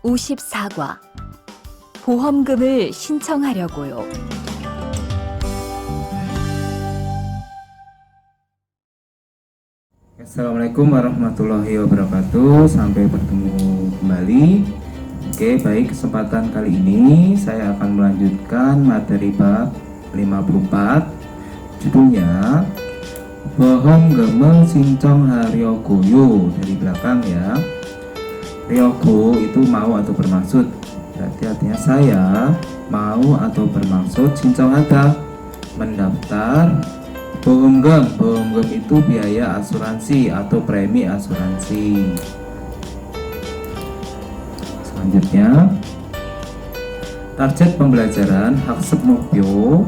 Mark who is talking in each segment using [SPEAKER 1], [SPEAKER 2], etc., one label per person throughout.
[SPEAKER 1] 54과 보험금을 신청하려고요.
[SPEAKER 2] Assalamualaikum warahmatullahi wabarakatuh. Sampai bertemu kembali. Oke, baik, kesempatan kali ini saya akan melanjutkan materi bab 54. Judulnya Bohong Gemeng Sincong Haryogoyo. Dari belakang ya. Ryogo itu mau atau bermaksud. Berarti artinya saya mau atau bermaksud. Sincong ada mendaftar. Bohonggem itu biaya asuransi atau premi asuransi. Selanjutnya, target pembelajaran 학습 목표.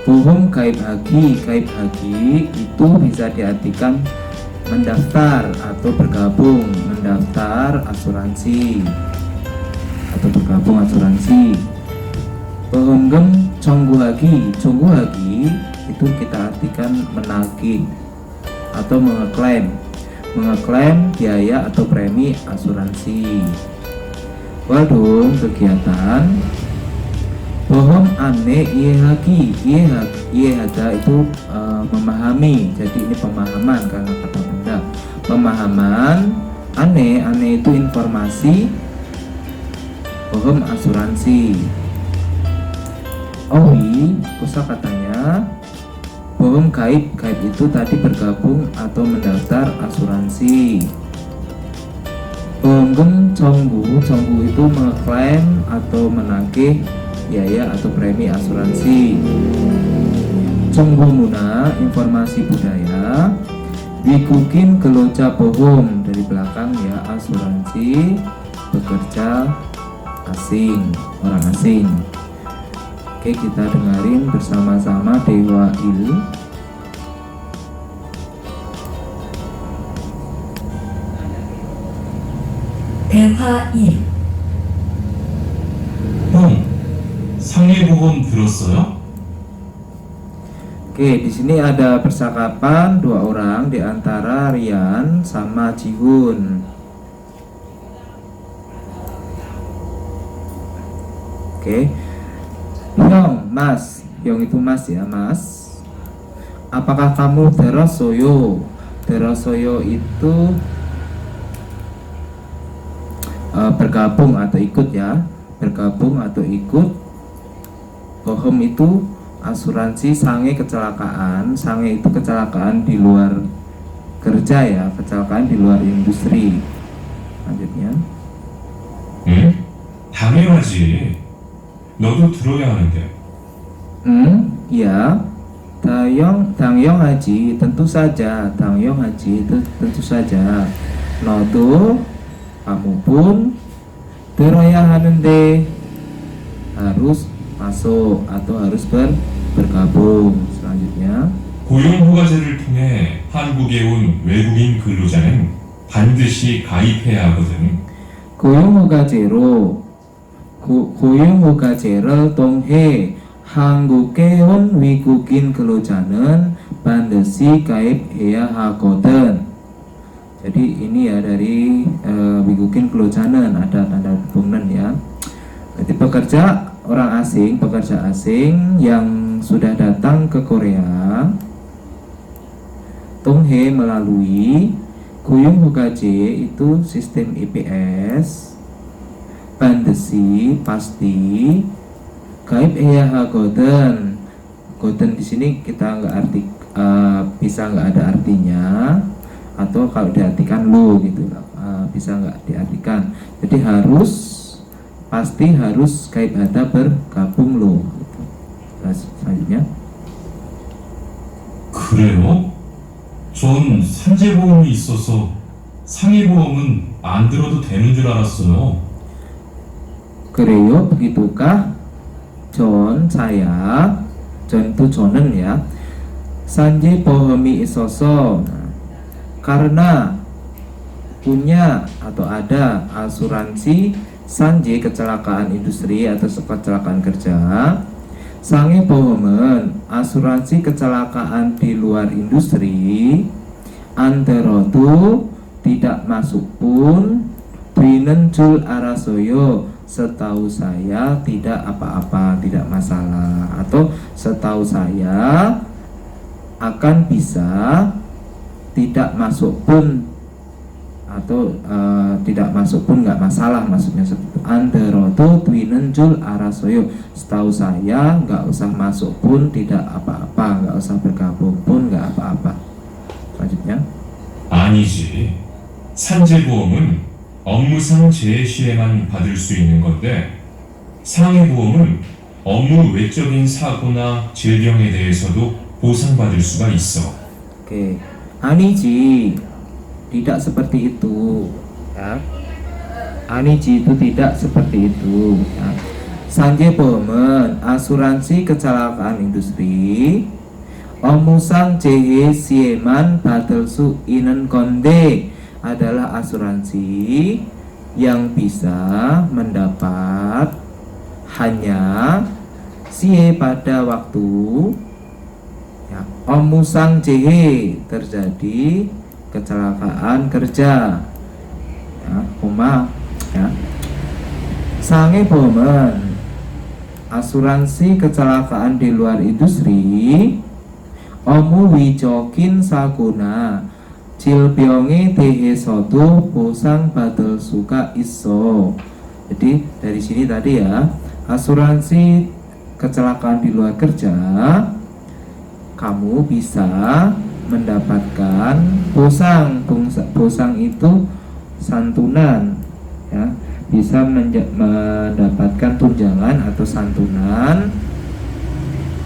[SPEAKER 2] Bohong gaib hagi itu bisa diartikan mendaftar atau bergabung, mendaftar asuransi atau bergabung asuransi. Bohonggem congguhagi itu kita artikan menagih atau mengeklaim biaya atau premi asuransi. Waduh, kegiatan bohong ane iehada itu memahami. Jadi ini pemahaman karena kata benda. Pemahaman ane itu informasi. Bohong asuransi. Owi, kosakatanya bohong gaib itu tadi bergabung atau mendaftar asuransi. Bohonggem conggu itu mengeklaim atau menagih biaya atau premi asuransi. Conggu muna informasi budaya. Wikukin keloca bohong dari belakang ya, asuransi pekerja asing, orang asing. Oke, kita dengerin bersama-sama Dewa Il.
[SPEAKER 3] 대화 1.
[SPEAKER 4] 형, 상해보험 들었어요?
[SPEAKER 2] Oke, di sini ada percakapan dua orang di antara Rian sama Jihun. Oke. Hyong itu mas ya, mas. Apakah kamu derosoyo? Derosoyo itu bergabung atau ikut ya, bergabung atau ikut. Bohong itu asuransi sange kecelakaan. Sange itu kecelakaan di luar kerja ya, kecelakaan di luar industri. Lanjutnya.
[SPEAKER 4] 당연하지. 너도 들어야 하는데.
[SPEAKER 2] Ya. Dangyong haji tentu saja. Dangyong haji itu tentu saja. Nodo kamu pun teraya ha는데 harus masuk atau harus bergabung. Selanjutnya,
[SPEAKER 4] 고용허가제를 통해 한국에 온 외국인 근로자는 반드시 가입해야 하거든. 고용허가제를 통해 한국에 온 외국인 근로자는 반드시 가입해야 하거든. Jadi ini ya dari 외국인 근로자는 ada tanda hubungan ya. Jadi pekerja asing yang sudah datang ke Korea, Tonghe melalui 고용허가제 itu sistem IPS. Bandesi pasti, gaib해야 하거든. Goden di sini kita bisa nggak ada artinya, atau kalau diartikan lo gitu, bisa nggak diartikan. Jadi pasti harus gaib ada bergabung lo. Gitu. Selanjutnya. 그래요? 전 산재보험이 있어서 상해보험은 안 들어도 되는 줄 알았어요.
[SPEAKER 2] Kreyo, begitukah? John itu Johnen ya. Sanji bohemi isoso. Karena punya atau ada asuransi sanji kecelakaan industri atau kecelakaan kerja. Sange bohomen asuransi kecelakaan di luar industri. Anderodu tidak masuk pun Dwinen jul arasoyo, setahu saya tidak apa-apa, tidak masalah. Atau setahu saya akan bisa tidak masuk pun, atau tidak masuk pun nggak masalah, maksudnya seperti itu. Anderoto dwinen jul arasoyo, setahu saya nggak usah masuk pun tidak apa-apa, nggak usah bergabung pun nggak apa-apa. Selanjutnya,
[SPEAKER 4] 아니지. 산재보험은 업무상 재해 시에만 받을 수 있는 건데 상해보험은 업무 외적인 사고나 질병에 대해서도 보상받을 수가 있어.
[SPEAKER 2] oke, aniji, tidak seperti itu, ya. Aniji itu tidak seperti itu, ya. Sanje보험은 asuransi kecelakaan industri 업무상 재해 시에만 받을 수 있는 건데 adalah asuransi yang bisa mendapat hanya sie pada waktu, ya, 업무상 재해 terjadi kecelakaan kerja, ya, ya. 상해보험은 asuransi kecelakaan di luar industri 업무 위적인 사고나 질병에 대해서도 보상받을 수가 있어. Jadi dari sini tadi ya, asuransi kecelakaan di luar kerja kamu bisa mendapatkan bosang. Bosang itu santunan, ya, bisa mendapatkan tunjangan atau santunan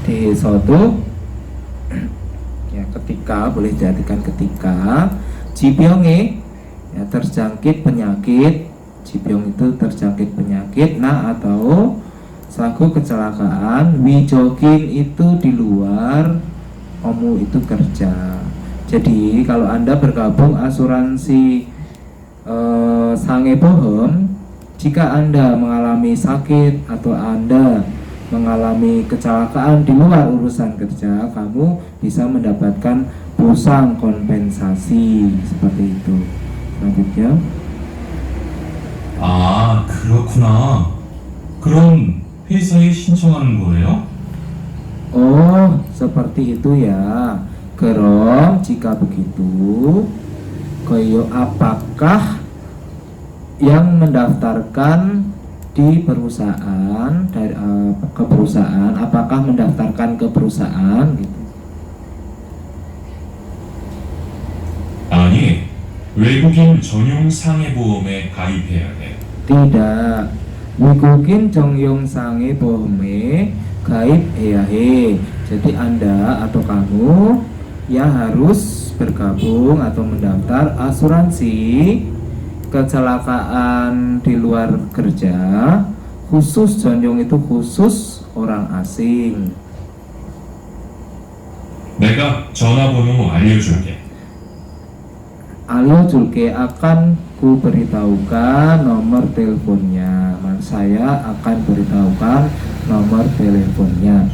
[SPEAKER 2] desodo, ya, ketika, boleh diartikan ketika jibyonge, ya, terjangkit penyakit. Jibyong itu terjangkit penyakit, nah, atau saku kecelakaan. Wijokin itu di luar, omu itu kerja. Jadi kalau Anda bergabung asuransi 상해보험, jika Anda mengalami sakit atau Anda mengalami kecelakaan di luar urusan kerja, kamu bisa mendapatkan bosang kompensasi seperti itu. Selanjutnya,
[SPEAKER 4] 아, 그렇구나. 그럼 회사에 신청하는 거예요?
[SPEAKER 2] oh, seperti itu ya. Krom, jika begitu, koyo apakah yang mendaftarkan di perusahaan, dari ke perusahaan, apakah mendaftarkan ke perusahaan gitu?
[SPEAKER 4] 아니, 외국인 전용 상해보험에 가입해야 돼.
[SPEAKER 2] Tidak. 외국인 전용 상해보험에 가입해야 해. Jadi Anda atau kamu ya harus bergabung atau mendaftar asuransi kecelakaan di luar kerja, khusus 전용 itu khusus orang asing.
[SPEAKER 4] 내가 전화번호 알려줄게.
[SPEAKER 2] Aliyojulke, akan ku beritahukan nomor teleponnya. Saya akan beritahukan nomor teleponnya.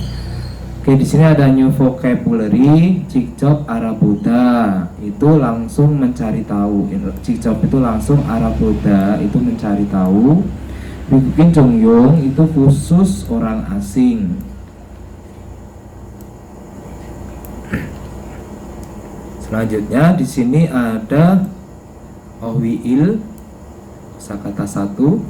[SPEAKER 2] Oke, di sini ada new vocabulary, 직접 알아보다. Itu langsung mencari tahu. 직접 itu langsung, 알아보다 itu mencari tahu. 외국인 전용 itu khusus orang asing. Selanjutnya di sini ada ohwiil, kosakata 1,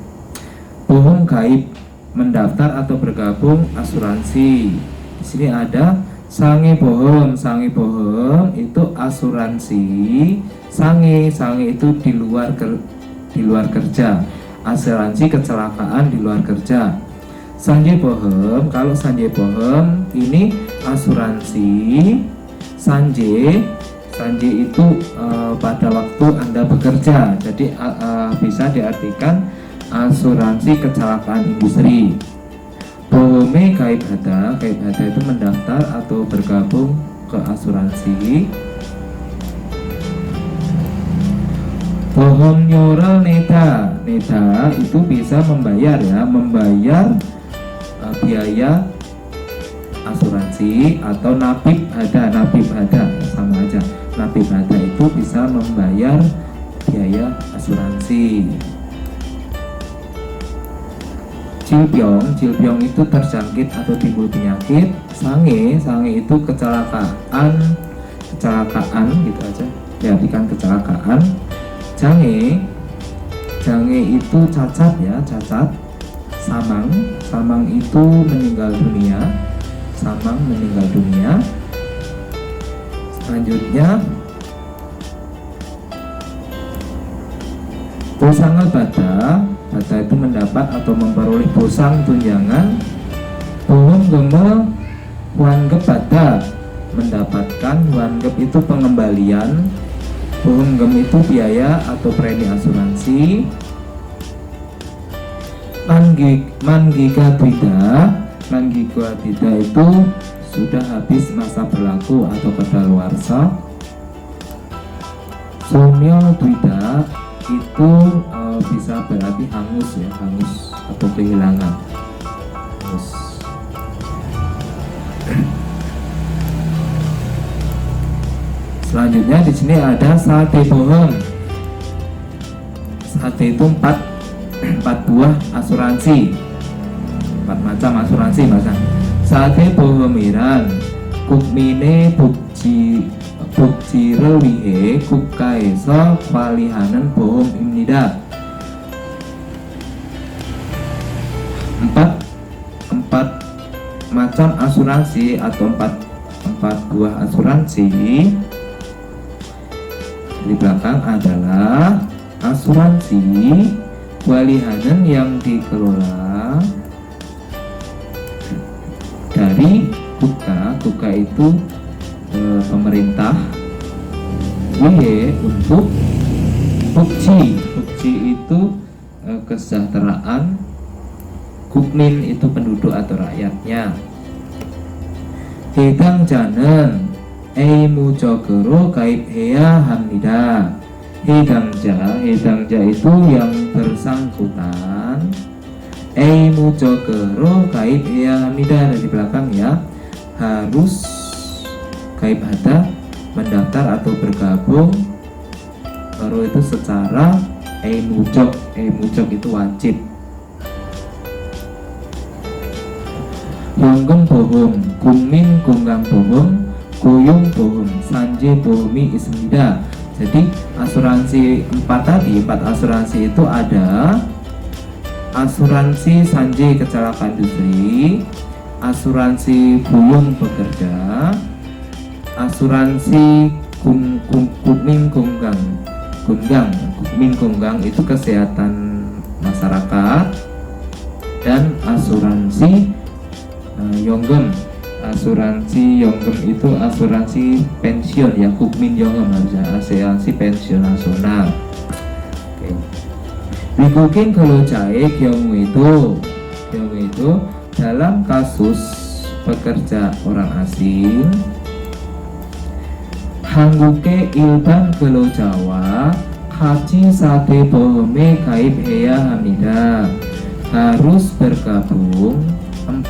[SPEAKER 2] bohong gaib, mendaftar atau bergabung asuransi. Di sini ada 상해보험. 상해보험 itu asuransi. 상해 itu di luar kerja, asuransi kecelakaan di luar kerja. sanje보험, kalau sanje보험 ini asuransi. Sanje itu pada waktu Anda bekerja, jadi bisa diartikan asuransi kecelakaan industri. 보험에 가입하다, 가입하다 itu mendaftar atau bergabung ke asuransi. 보험료를 내다, 내다 itu bisa membayar ya, membayar biaya asuransi. Atau nabib ada sama aja. Nabib ada itu bisa membayar biaya asuransi. Cilpiong itu terjangkit atau timbul penyakit. Sange itu kecelakaan gitu aja. Perhatikan kecelakaan. Jange itu cacat ya, cacat. Samang itu meninggal dunia. Selanjutnya Bosangal bada itu mendapat atau memperoleh bosang tunjangan. Bohong geme wanggep bada mendapatkan, wanggep itu pengembalian, bohong gem itu biaya atau premi asuransi. Manggiga Dwida itu sudah habis masa berlaku atau kadaluarsa. Sonyo Dwida itu bisa berarti hangus ya, hangus atau kehilangan. Selanjutnya di sini ada sate bohong. Sate itu empat buah asuransi, 4 macam asuransi masa. Sate bohomiran, kukmine bukcirelwihe kukaesa palihanan bohong imnida. Empat macam asuransi atau empat buah asuransi di belakang adalah asuransi walihanan yang dikelola dari Kuka itu pemerintah, untuk Bukci itu kesejahteraan, Kukmin itu penduduk atau rakyatnya. Hidang janen mujogoro kaib hea hamida. Hidangja itu yang bersangkutan. Mujogoro kaib hea hamida, di belakang ya, harus kaib hada mendaftar atau bergabung baru itu secara mujog itu wajib. Yonggem bohong, kumin kunggang bohong, kuyung bohong, sanje bohumi ismida. Jadi asuransi 4 asuransi itu ada asuransi sanje kecelakaan industri, asuransi kuyung pekerja, asuransi kumin kunggang itu kesehatan masyarakat, dan asuransi Yonggem. Asuransi Yonggem itu asuransi pensiun ya, Kukmin Yonggem harusnya asuransi pensiun nasional. Oke. Wikuking kalau cae Kyongmu itu dalam kasus pekerja orang asing, Hangguke ilban kalau Jawa haji sate bohome kaib heya hamida, harus bergabung 4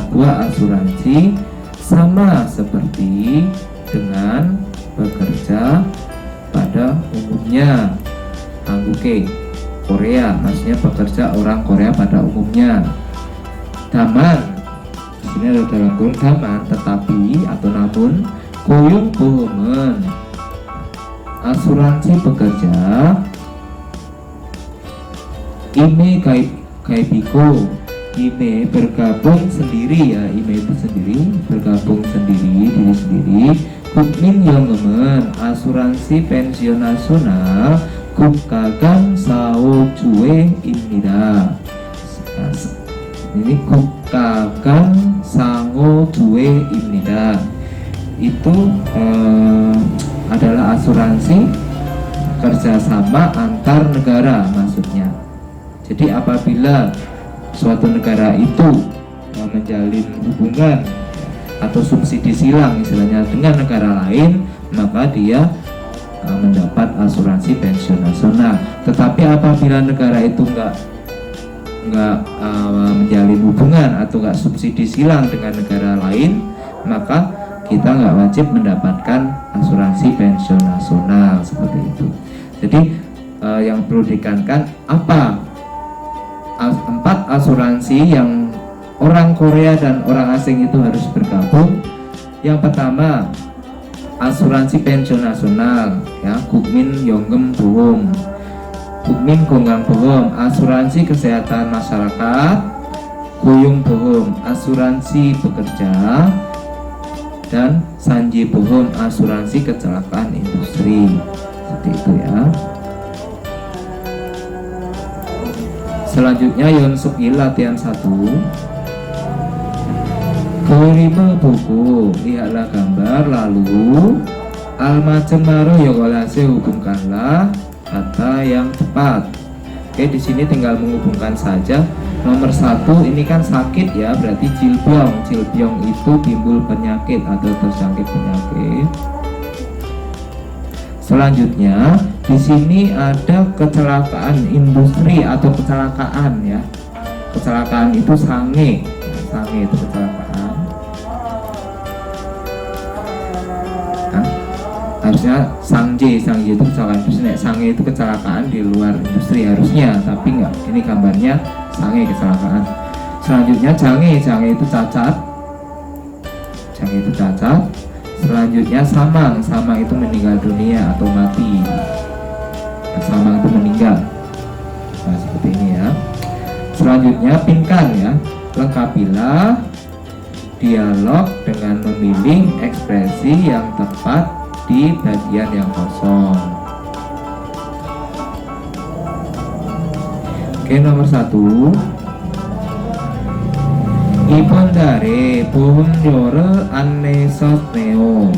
[SPEAKER 2] buah asuransi sama seperti dengan pekerja pada umumnya. Hangguke Korea, maksudnya pekerja orang Korea pada umumnya. Daman, di sini ada dalam kurung daman, tetapi atau namun kuyung bohomen, asuransi pekerja. Ime kaibiko, ime bergabung sendiri ya, ime itu sendiri, bergabung sendiri, diri sendiri. Kukmin Yongemen, asuransi pensiun nasional, kukagan sao cuwe imnida. Ini kukagan sango cuwe imnida itu adalah asuransi kerjasama antar negara maksudnya. Jadi apabila suatu negara itu menjalin hubungan atau subsidi silang istilahnya dengan negara lain, maka dia mendapat asuransi pensiun nasional. Tetapi apabila negara itu enggak menjalin hubungan atau enggak subsidi silang dengan negara lain, maka kita nggak wajib mendapatkan asuransi pensiun nasional seperti itu. Jadi yang perlu ditekankan apa empat asuransi yang orang Korea dan orang asing itu harus bergabung. Yang pertama, asuransi pensiun nasional, ya, Kukmin Yonggem Bohong, Kukmin Gonggang Bohong, asuransi kesehatan masyarakat, Goyong Bohong, asuransi pekerja, dan Sanji Bohong, asuransi kecelakaan industri. Seperti itu ya. Selanjutnya Yonsuki latihan 1. Kelima buku, lihatlah gambar, lalu al-majemaro yogolase hubungkanlah kata yang tepat. Oke, di sini tinggal menghubungkan saja. Nomor 1 ini kan sakit ya, berarti jilbyong. Jilbyong itu timbul penyakit atau terjangkit penyakit. Selanjutnya di sini ada kecelakaan industri atau kecelakaan ya. Kecelakaan itu sange, sange itu kecelakaan. Harusnya sangje itu kecelakaan industri. Sange itu kecelakaan di luar industri harusnya, tapi enggak. Ini gambarnya sange kecelakaan. Selanjutnya jange itu cacat. Jange itu cacat. Selanjutnya samang itu meninggal dunia atau mati. Samang itu meninggal. Nah, seperti ini ya. Selanjutnya pinkan ya. Lengkapilah dialog dengan memilih ekspresi yang tepat di bagian yang kosong. Oke, nomor 1. Ibon dari bohong yore anesos neo.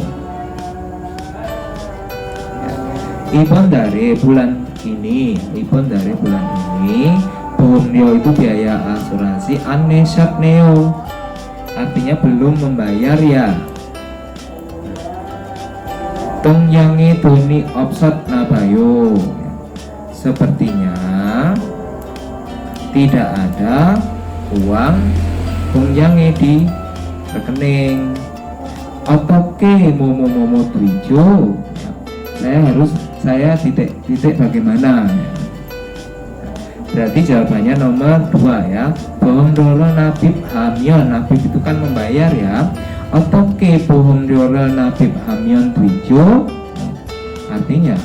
[SPEAKER 2] Ibon dari bulan ini, bohong neo itu biaya asuransi anesos neo. Artinya belum membayar ya. Tongyangi doni offset nabayo. Sepertinya tidak ada uang tongyangi di rekening. Otoke momo tuijo. Saya titik bagaimana? Berarti jawabannya nomor 2 ya. Bohong doro nabib hamyon. Nabib itu kan membayar ya. Otoke bohong doro nabib hamyon tuijo. Artinya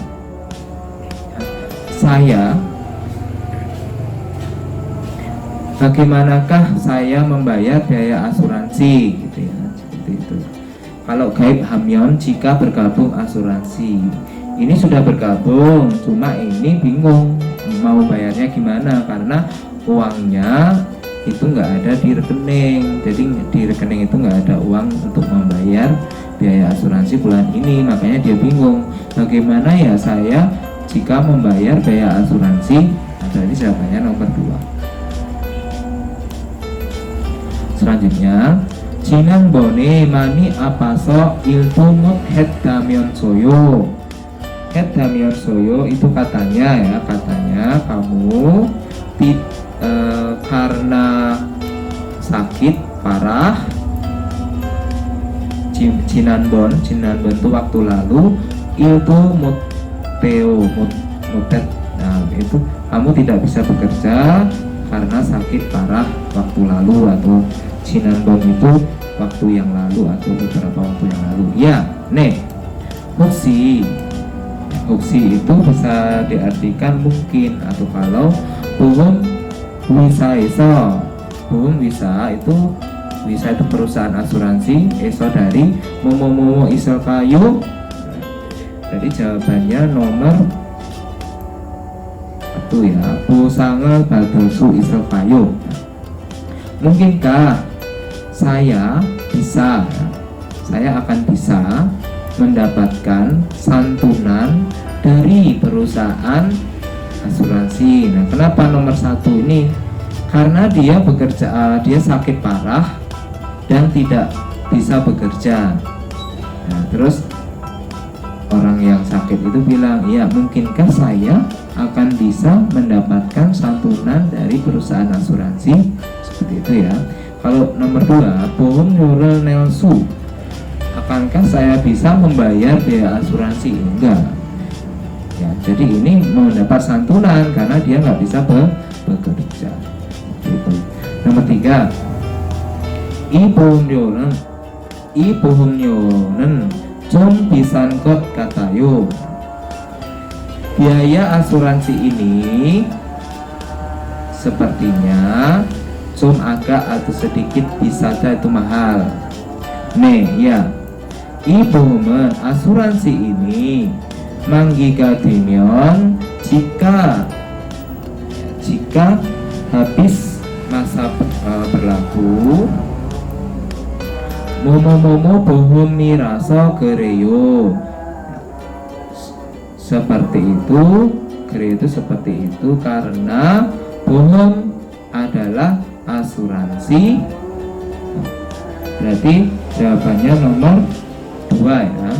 [SPEAKER 2] bagaimanakah saya membayar biaya asuransi gitu ya, seperti itu. Kalau gaib hamyon jika bergabung asuransi. Ini sudah bergabung, cuma ini bingung mau bayarnya gimana karena uangnya itu nggak ada di rekening. Jadi di rekening itu nggak ada uang untuk membayar biaya asuransi bulan ini, makanya dia bingung bagaimana ya saya jika membayar biaya asuransi. Nah, berarti jawabannya nomor 2. Selanjutnya Jinan bone mani apaso iltumut het damion soyo. Het damion soyo itu katanya kamu karena sakit parah. Jinanbon itu waktu lalu, itu mutet. Nah, itu kamu tidak bisa bekerja karena sakit parah waktu lalu, atau Jinanbon itu waktu yang lalu atau beberapa waktu yang lalu. Ya, Hoksi itu bisa diartikan mungkin, atau kalau bohong bisa itu perusahaan asuransi, eso dari momo isel kayu. Jadi jawabannya nomor 1 ya. Busanga badosu isel kayu. Mungkinkah saya akan bisa mendapatkan santunan dari perusahaan asuransi. Nah, kenapa nomor 1 ini? Karena dia bekerja, dia sakit parah dan tidak bisa bekerja. Nah, terus orang yang sakit itu bilang, ya mungkinkah saya akan bisa mendapatkan santunan dari perusahaan asuransi? Seperti itu ya. Kalau nomor 2, bohong yurel nelsu, akankah saya bisa membayar biaya asuransi? Enggak ya, jadi ini mendapat santunan karena dia nggak bisa bekerja. seperti itu. Nomor 3, 이 보험료는 좀 비싼 것 같아요. Biaya asuransi ini sepertinya 좀 agak atau sedikit 비싸다 itu mahal. 네, ya. 이 보험은 asuransi ini 만기가 되면 jika habis masa berlaku 뭐뭐뭐뭐 보험이라서 그래요. Seperti itu, kere itu seperti itu karena bohom adalah asuransi. Berarti jawabannya nomor 2 ya.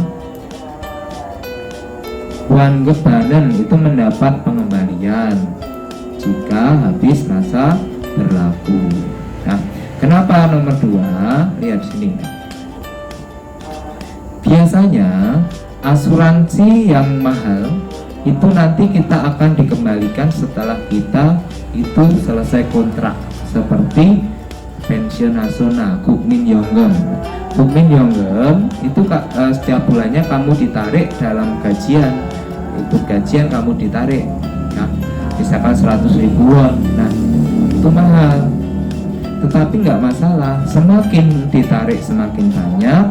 [SPEAKER 2] Wangebanen itu mendapat pengembalian jika habis masa berlaku. Nah, kenapa nomor 2? Lihat sini. Biasanya asuransi yang mahal itu nanti kita akan dikembalikan setelah kita itu selesai kontrak, seperti pensiun nasional, 국민연금. 국민연금 itu setiap bulannya kamu ditarik dalam gajian, itu gajian kamu ditarik, nah, misalkan 100.000 won, nah itu mahal. Tetapi nggak masalah, semakin ditarik semakin banyak,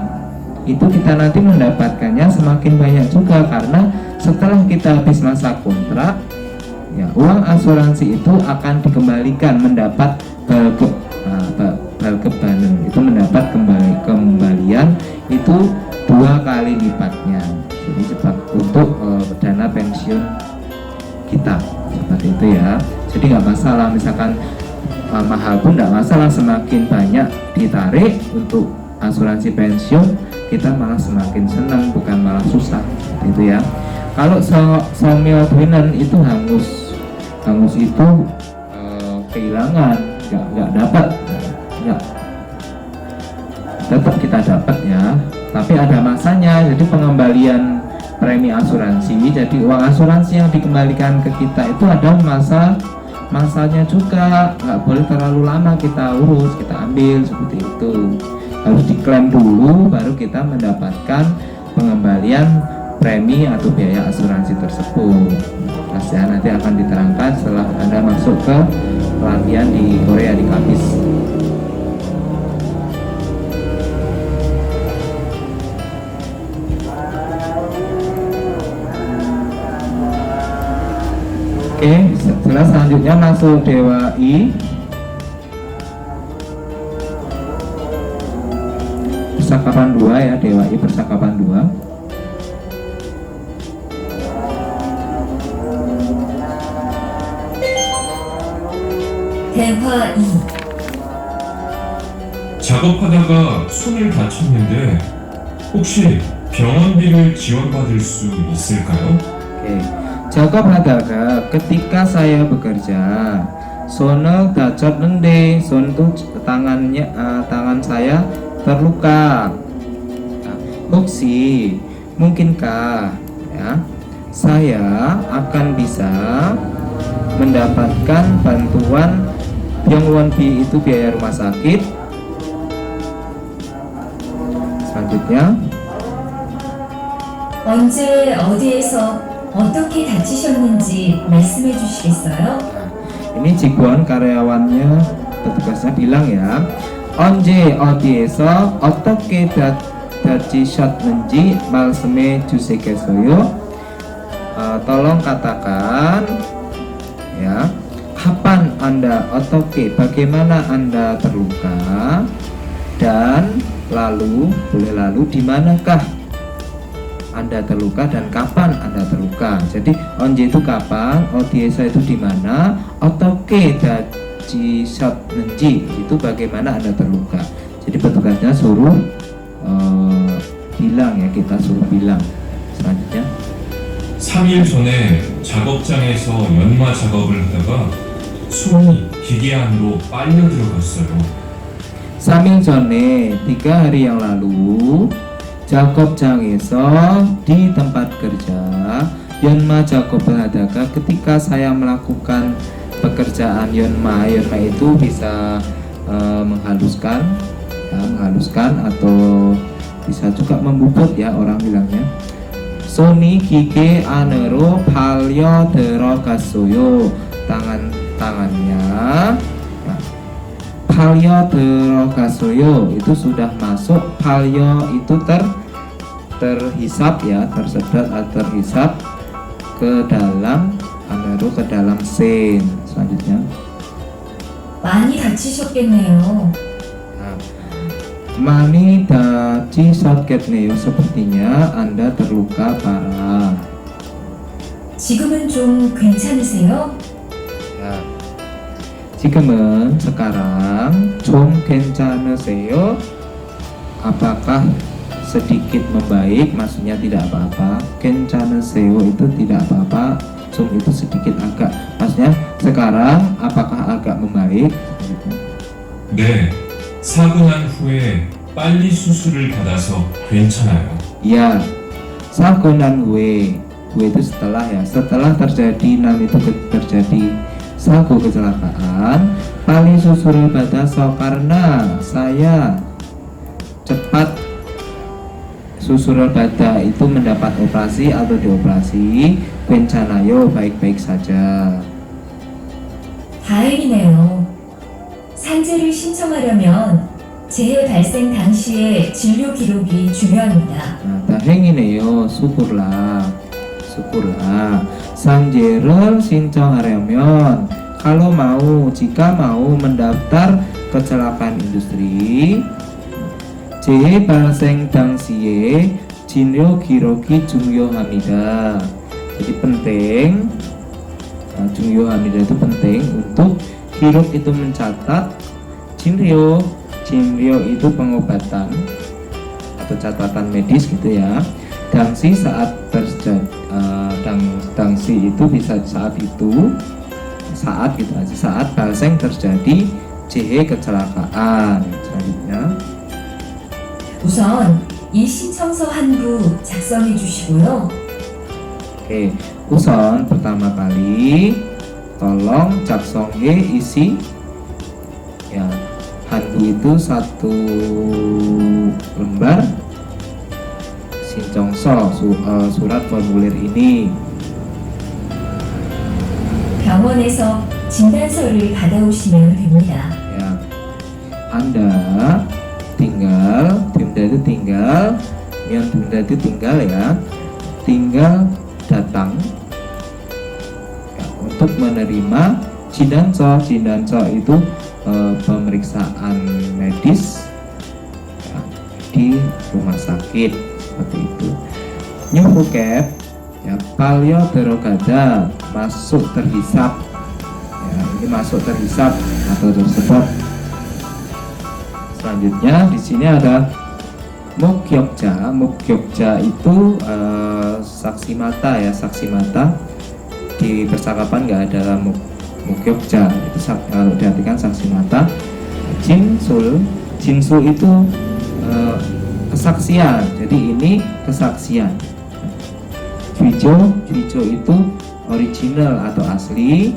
[SPEAKER 2] itu kita nanti mendapatkannya semakin banyak juga, karena setelah kita habis masa kontrak ya, uang asuransi itu akan dikembalikan, mendapat balkebanen, itu mendapat kembalian itu 2 kali lipatnya. Jadi cepat untuk dana pensiun kita, seperti itu ya. Jadi nggak masalah, misalkan mahal pun nggak masalah, semakin banyak ditarik untuk asuransi pensiun kita malah semakin senang, bukan malah susah, gitu ya. Kalau somyodwinan itu hangus itu kehilangan, nggak dapat, nggak, tetap kita dapat ya, tapi ada masanya. Jadi pengembalian premi asuransi, jadi uang asuransi yang dikembalikan ke kita itu ada masanya juga, nggak boleh terlalu lama kita urus, kita ambil, seperti itu. Harus diklaim dulu baru kita mendapatkan pengembalian premi atau biaya asuransi tersebut. Nah, nanti akan diterangkan setelah Anda masuk ke pelatihan di Korea di Kapis. Oke, setelah selanjutnya masuk Dewa I. Percakapan 2 ya, Dewa I percakapan 2.
[SPEAKER 3] 대화 2.
[SPEAKER 4] 작업하다가 손을 다쳤는데 혹시 병원비를 지원받을 수 있을까요?
[SPEAKER 2] Oke. 작업하다가 ketika saya bekerja, 손을 다쳤는데, 손 itu tangan saya terluka. Nah, 혹시 mungkinkah ya saya akan bisa mendapatkan bantuan 병원비 itu biaya rumah sakit. Selanjutnya,
[SPEAKER 3] 언제 어디에서 어떻게 다치셨는지 말씀해 주시겠어요?
[SPEAKER 2] ini 직원 karyawannya, petugasnya bilang ya, 언제 어디에서 어떻게 다치셨는지 말씀해 주시겠어요? Tolong katakan ya, kapan Anda 어떻게, bagaimana Anda terluka, dan lalu, boleh lalu, di manakah Anda terluka dan kapan Anda terluka. Jadi 언제 itu kapan, 어디에서 itu di mana, 어떻게 다치셨는지 itu bagaimana Anda terluka. Jadi petugasnya suruh bilang ya, kita suruh bilang. Selanjutnya,
[SPEAKER 4] 3일 전에 작업장에서 연마 작업을 하다가 손이 기계 안으로 빨려 들어갔어요.
[SPEAKER 2] 3일 전에, 3 hari yang lalu, 작업장에서 di tempat kerja, 연마 작업을 하다가 ketika saya melakukan pekerjaan Yonma itu bisa menghaluskan ya, menghaluskan atau bisa juga membubut ya orang bilangnya. Soni gige anero palyo derogasoyo, tangannya nah, palyo derogasoyo itu sudah masuk, palyo itu terhisap ya, tersedot atau terhisap ke dalam anero, ke dalam sen. Selanjutnya
[SPEAKER 3] 많이 다치셨겠네요.
[SPEAKER 2] Mani daci sotgetneo, sepertinya Anda terluka parah.
[SPEAKER 3] 지금은 좀 괜찮으세요?
[SPEAKER 2] Ya. 지금은 sekarang 좀 괜찮으세요? Apakah sedikit membaik? Maksudnya tidak apa-apa. 괜찮으세요 itu tidak apa-apa. 좀 itu sedikit agak. Maksudnya sekarang apakah agak membaik?
[SPEAKER 4] 네, 사고 난 후에 빨리 수술을 받아서 괜찮아요.
[SPEAKER 2] Ya, sago nan gue itu setelah ya, setelah terjadi nan itu terjadi sago kecelakaan, pali susul bataso karena saya cepat susul bada itu mendapat operasi atau dioperasi, bencanayo baik-baik saja.
[SPEAKER 3] 다행이네요. 산재를 신청하려면 재해 발생 당시의 진료 기록이 중요합니다.
[SPEAKER 2] 다행이네요. syukurlah. 산재를 신청하려면 jika mau mendaftar kecelakaan industri, 재해 발생 당시에 진료 기록이 중요합니다. Jadi penting, 중요합니다 itu penting untuk gi록 itu mencatat, 진료 itu pengobatan atau catatan medis gitu ya. Dangsi saat terjadi, dangsi itu bisa saat gitu aja, saat balseng terjadi 재해 kecelakaan. Selanjutnya
[SPEAKER 3] 우선 이 신청서 한 부 작성해 주시고요.
[SPEAKER 2] Oke, uson pertama kali tolong 작성해 isi ya, hanbu itu satu lembar 신청서 surat formulir ini.
[SPEAKER 3] 병원에서 진단서를 받아오시면 됩니다.
[SPEAKER 2] Ya, Anda tinggal, Dimda itu tinggal, yang Dimda itu tinggal ya, tinggal datang ya, untuk menerima 진단서 itu pemeriksaan medis ya, di rumah sakit seperti itu. Nyuhuket ya, palio derogada, masuk terhisap ya, ini masuk terhisap atau tersedot. Selanjutnya di sini ada Mukyokja. Mukyokja itu saksi mata ya, saksi mata. Di percakapan nggak ada Mukyokja, itu kalau diartikan saksi mata. Jinsul itu kesaksian, jadi ini kesaksian. Juijo itu original atau asli.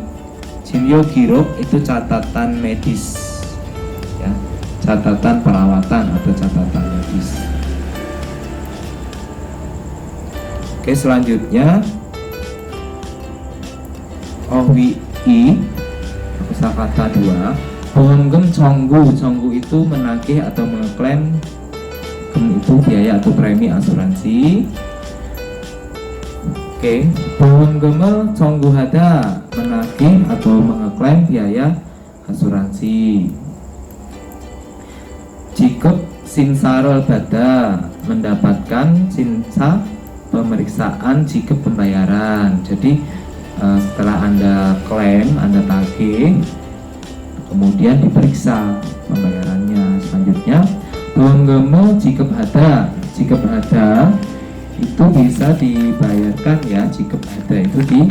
[SPEAKER 2] Jinyo girok itu catatan medis ya, catatan perawatan atau catatan medis. Oke, selanjutnya OWI kosakata 2. Bohonggem Jonggu itu menagih atau mengklaim. Gem itu biaya atau premi asuransi. Oke, bohonggem Jonggu hada, menagih atau mengklaim biaya asuransi. Jikep sinsarol bada, mendapatkan sinsa pemeriksaan jika pembayaran. Jadi setelah Anda klaim, Anda tagih, kemudian diperiksa pembayarannya. Selanjutnya bonggemu jika ada itu bisa dibayarkan ya, jika ada itu di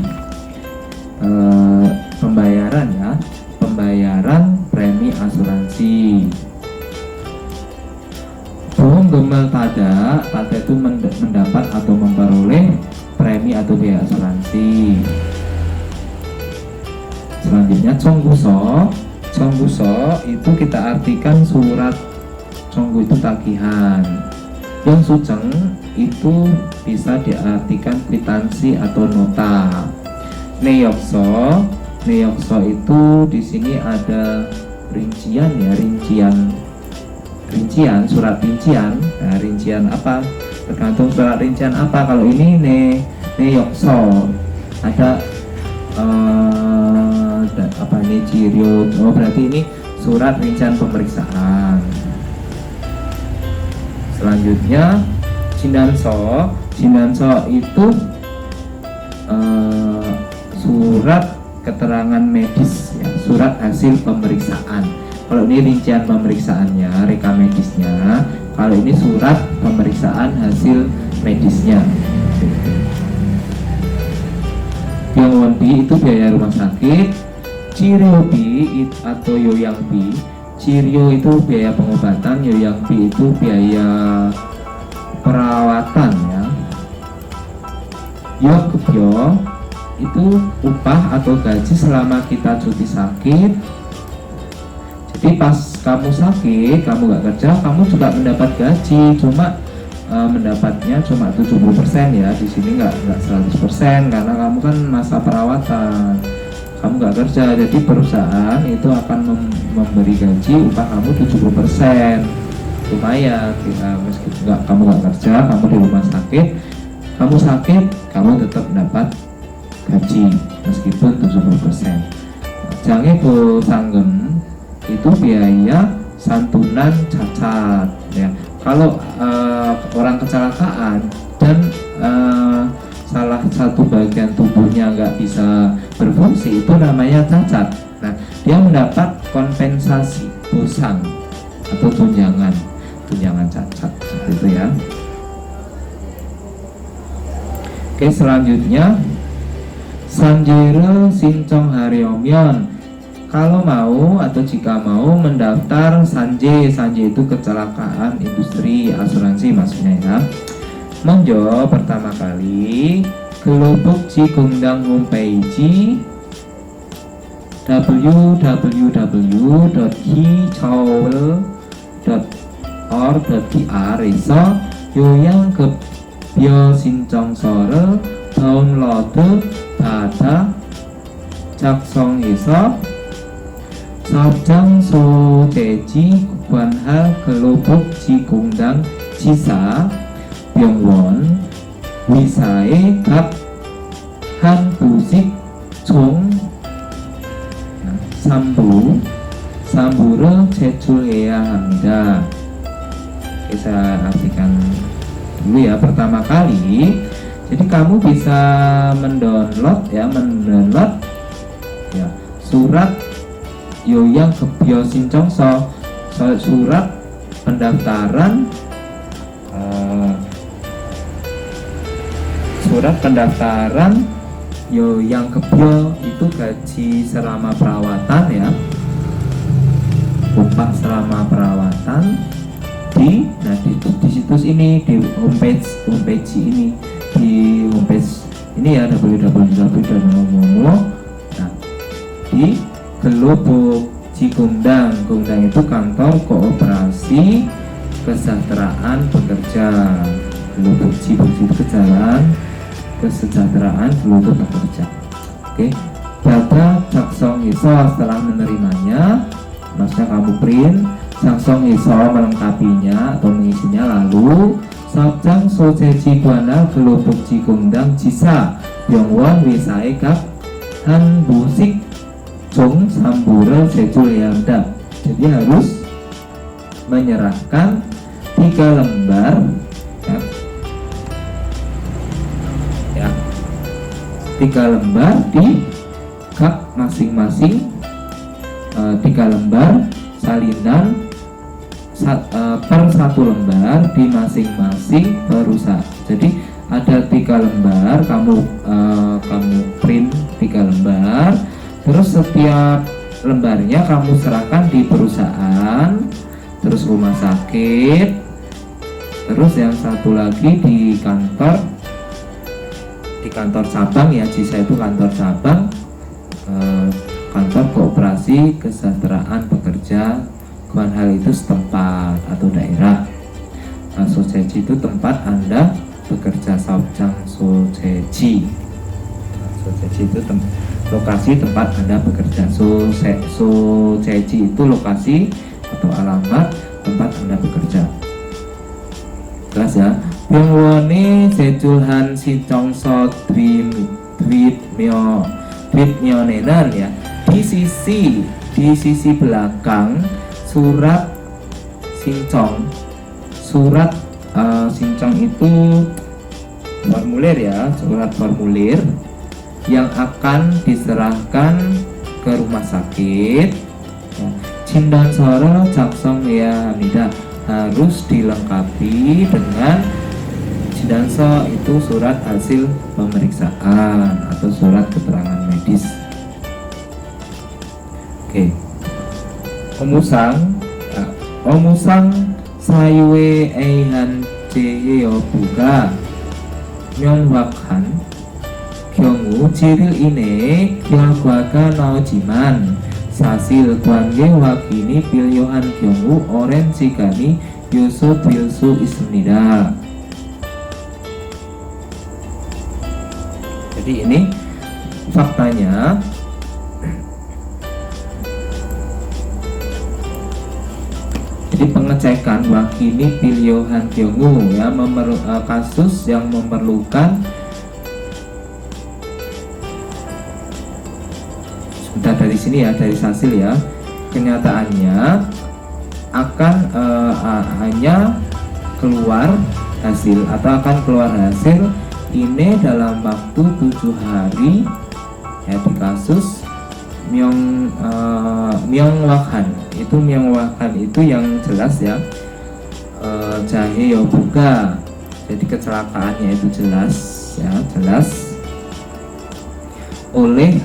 [SPEAKER 2] pembayaran ya, pembayaran premi asuransi. Gemel tada itu mendapat atau memperoleh premi atau biaya asuransi. Selanjutnya selanjutnya Chongguso. Chongguso itu kita artikan surat. Chonggu itu tagihan. Yongsujeng itu bisa diartikan kwitansi atau nota. Neokso itu di sini ada rincian ya, rincian surat rincian. Nah, rincian apa? Tergantung surat rincian apa. Kalau ini neokso ada apa ini cirio. Oh, berarti ini surat rincian pemeriksaan. Selanjutnya Jindanso itu surat keterangan medis ya, surat hasil pemeriksaan. Kalau ini rincian pemeriksaannya, reka medisnya. Kalau ini surat pemeriksaan hasil medisnya. Byongwonbi itu biaya rumah sakit. Jiryobi atau Yoyangbi, Jiryo itu biaya pengobatan, Yoyangbi itu biaya perawatan ya. Yokebyo itu upah atau gaji selama kita cuti sakit. Jadi pas kamu sakit, kamu nggak kerja, kamu juga mendapat gaji, cuma mendapatnya cuma 70% ya. Di sini nggak 100% karena kamu kan masa perawatan, kamu nggak kerja, jadi perusahaan itu akan memberi gaji upah kamu 70%. Lumayan kita, meskipun kamu nggak kerja, kamu di rumah sakit, kamu tetap dapat gaji meskipun 70%. Jange bo sanggem itu biaya santunan cacat ya. Kalau orang kecelakaan dan salah satu bagian tubuhnya nggak bisa berfungsi, itu namanya cacat. Nah, dia mendapat kompensasi bosang atau tunjangan cacat seperti itu ya. Oke, selanjutnya Sanjere Sincong Haryomyeon. Kalau mau atau jika mau mendaftar Sanje itu kecelakaan industri asuransi maksudnya ya. Monjo pertama kali Gelobokji Gongdang homepage www.hichaul.or.kr 에서 요양급여 신청서를 다운로드 받아 작성해서 사업장 소재지 관할 근로복지공단 지사 병원 의사의 각 한 부씩 총 3부를 제출해야 합니다. Saya artikan dulu ya. Pertama kali, jadi kamu bisa mendownload ya surat 요양급여 신청서, surat pendaftaran 요양급여 itu gaji selama perawatan ya, upah selama perawatan di situs ini, di homepage ini, di homepage ini ya, www.momo. Nah, di Gelobokji Gongdang itu kantor koperasi kesejahteraan pekerja. Gelobokji itu kesejahteraan seluruh pekerja. Oke, data Jaksong Iso setelah menerimanya, maksudnya kamu print, Jaksong Iso melengkapinya atau mengisinya, lalu Sabjang Sojeji Guana Gelobokji Gongdang Jisa Byongwon Wisae Kak Han Busik Jong Sambura Jejuleanda. Jadi harus menyerahkan 3 lembar ya, 3 lembar di kak masing-masing, 3 lembar salinan per 1 lembar di masing-masing perusahaan. Jadi ada 3 lembar, kamu print 3 lembar, terus setiap lembarnya kamu serahkan di perusahaan, terus rumah sakit, terus yang satu lagi di kantor cabang ya, Jisa itu kantor cabang. kantor koperasi kesejahteraan pekerja Kuanhal itu setempat atau daerah. Sojeji itu tempat Anda bekerja, Saujang Sojeji. Sojeji itu lokasi tempat Anda bekerja. Sojeji itu lokasi atau alamat tempat Anda bekerja. Jelas ya. Byongwone Sejulhan Sichongso Dwitmyonenan ya. Di sisi belakang surat Sincong. Surat Sincong itu formulir ya, surat formulir yang akan diserahkan ke rumah sakit. Cindan Soro Jaksong ya Hamida, harus dilengkapi dengan Cindanso itu surat hasil pemeriksaan atau surat keterangan medis. Oke. Omusang sayue eihan jeyo buka myonghwakhan 경우 질일 이내에 결과가 나오지만 사실 관계 확인이 필요한 경우 오랜 시간이 요소될 수 있습니다. Jadi ini faktanya. Jadi pengecekan wakini piliohan kyongu ya, kasus yang memerlukan. Sebentar, dari sini ya, dari hasil ya, kenyataannya akan hanya keluar hasil atau akan keluar hasil ini dalam waktu 7 hari ya, di kasus Myongwakhan itu yang jelas ya, jahe yobuga, jadi kecelakaannya itu jelas ya, jelas oleh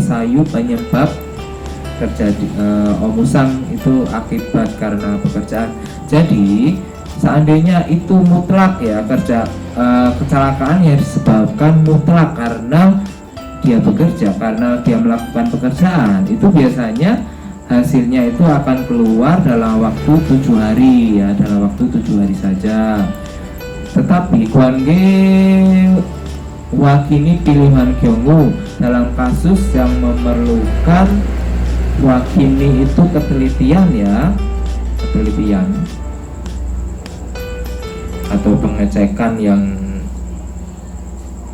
[SPEAKER 2] sayu penyebab terjadi omusang itu akibat karena pekerjaan. Jadi seandainya itu mutlak ya, kecelakaan yang disebabkan mutlak karena dia bekerja, karena dia melakukan pekerjaan, itu biasanya hasilnya itu akan keluar dalam waktu 7 hari ya, dalam waktu 7 hari saja. Tetapi Kwange wakini pilihan kyongu, dalam kasus yang memerlukan wakini itu ketelitian ya, ketelitian atau pengecekan yang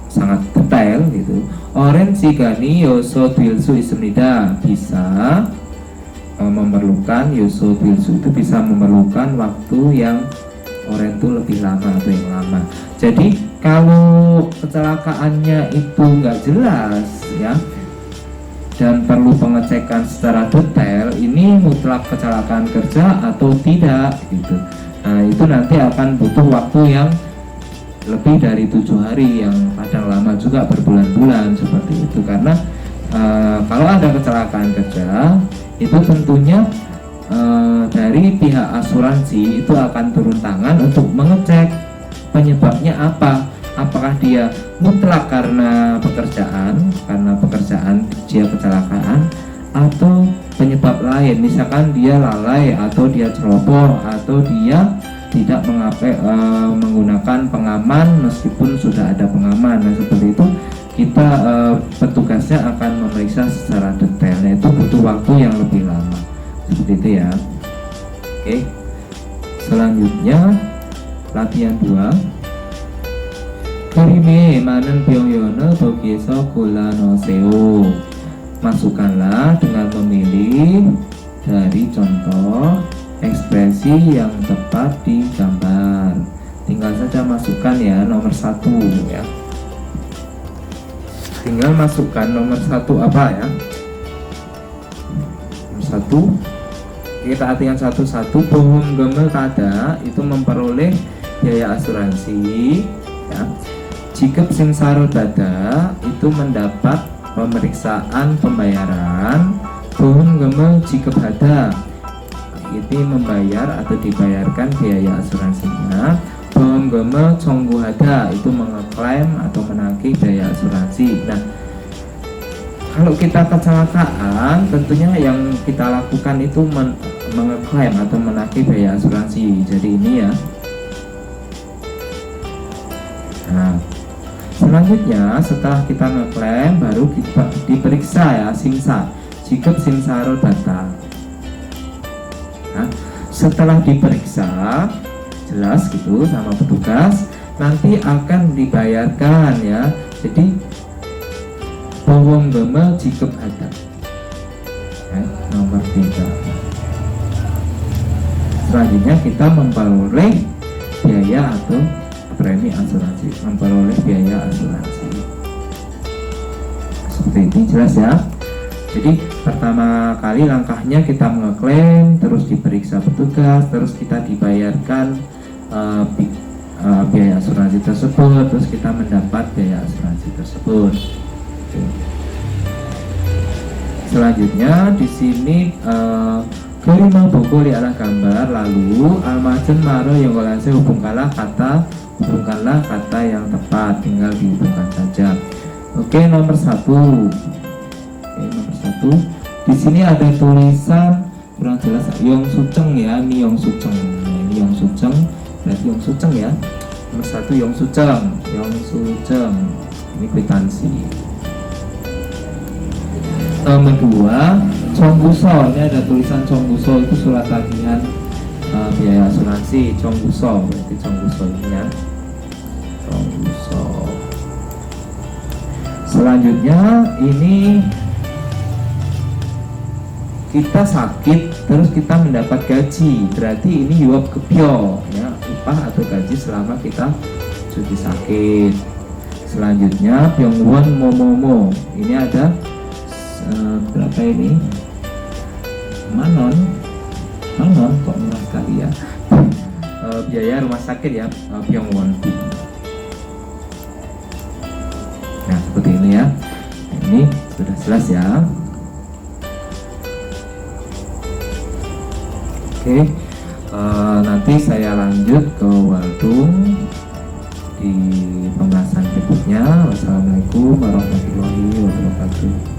[SPEAKER 2] sangat detail gitu. Oren sigani yoso bilsu ismida, bisa memerlukan yoso bilsu itu bisa memerlukan waktu yang oren itu lebih lama atau yang lama. Jadi kalau kecelakaannya itu nggak jelas ya dan perlu pengecekan secara detail, ini mutlak kecelakaan kerja atau tidak gitu. Nah itu nanti akan butuh waktu yang lebih dari 7 hari, yang kadang lama juga berbulan-bulan seperti itu. Karena kalau ada kecelakaan kerja itu tentunya dari pihak asuransi itu akan turun tangan untuk mengecek penyebabnya apa. Apakah dia mutlak karena pekerjaan dia kecelakaan, atau penyebab lain, misalkan dia lalai atau dia ceroboh atau dia tidak menggunakan pengaman meskipun sudah ada pengaman. Nah seperti itu kita petugasnya akan memeriksa secara detail, yaitu butuh waktu yang lebih lama seperti itu ya. Oke, selanjutnya latihan 2. Kirime manen byongyono togeso gula noseo. Masukkanlah dengan memilih dari contoh ekspresi yang tepat di gambar. Tinggal saja masukkan ya nomor 1 ya. Tinggal masukkan nomor 1 apa ya? Nomor 1 kita artikan satu-satu. Bohong gemel tada itu memperoleh biaya asuransi ya. Jika singsaro dada itu mendapat pemeriksaan pembayaran. Bohong gemel jika ada ini membayar atau dibayarkan biaya asuransinya. Bohong gemel congguhada itu mengeklaim atau menagih biaya asuransi. Nah Kalau kita kecelakaan, tentunya yang kita lakukan itu mengeklaim atau menagih biaya asuransi. Jadi ini ya. Nah, selanjutnya setelah kita ngeklaim baru kita diperiksa ya simsa, jikep simsaro data. Nah, setelah diperiksa jelas gitu sama petugas, nanti akan dibayarkan ya. Jadi bawang gemel jikep ada nomor 3. Selanjutnya kita memperoleh biaya atau premi asuransi, memperoleh biaya asuransi seperti ini, jelas ya. Jadi pertama kali langkahnya kita mengeklaim, terus diperiksa petugas, terus kita dibayarkan biaya asuransi tersebut, terus kita mendapat biaya asuransi tersebut. Selanjutnya di sini kelima buku lihatlah gambar, lalu almajen maro yang kolase hubungkanlah kata yang tepat, tinggal dihubungkan saja. Oke, nomor 1. Nomor 1. Di sini ada tulisan kurang jelas Yong Suceng ya, ini Yong Suceng. Ini Yong Suceng, berarti Yong Suceng ya. Nomor 1 Yong Suceng, Yong Suceng. Ini kwitansi. Nomor 2 Congguso, ini ada tulisan Congguso, itu surat tagihan biaya asuransi. Congguso, berarti Congguso ini ya. Congguso. Selanjutnya ini kita sakit terus kita mendapat gaji, berarti ini yuap kepyo ya, upah atau gaji selama kita cuti sakit. Selanjutnya Byongwon Momomo, ini ada berapa ini? Manon kok murah sekali ya. Biaya rumah sakit ya, Byongwon. Nah seperti ini ya. Ini sudah jelas ya. Oke, nanti saya lanjut ke Waldung di pembahasan berikutnya. Wassalamualaikum warahmatullahi wabarakatuh.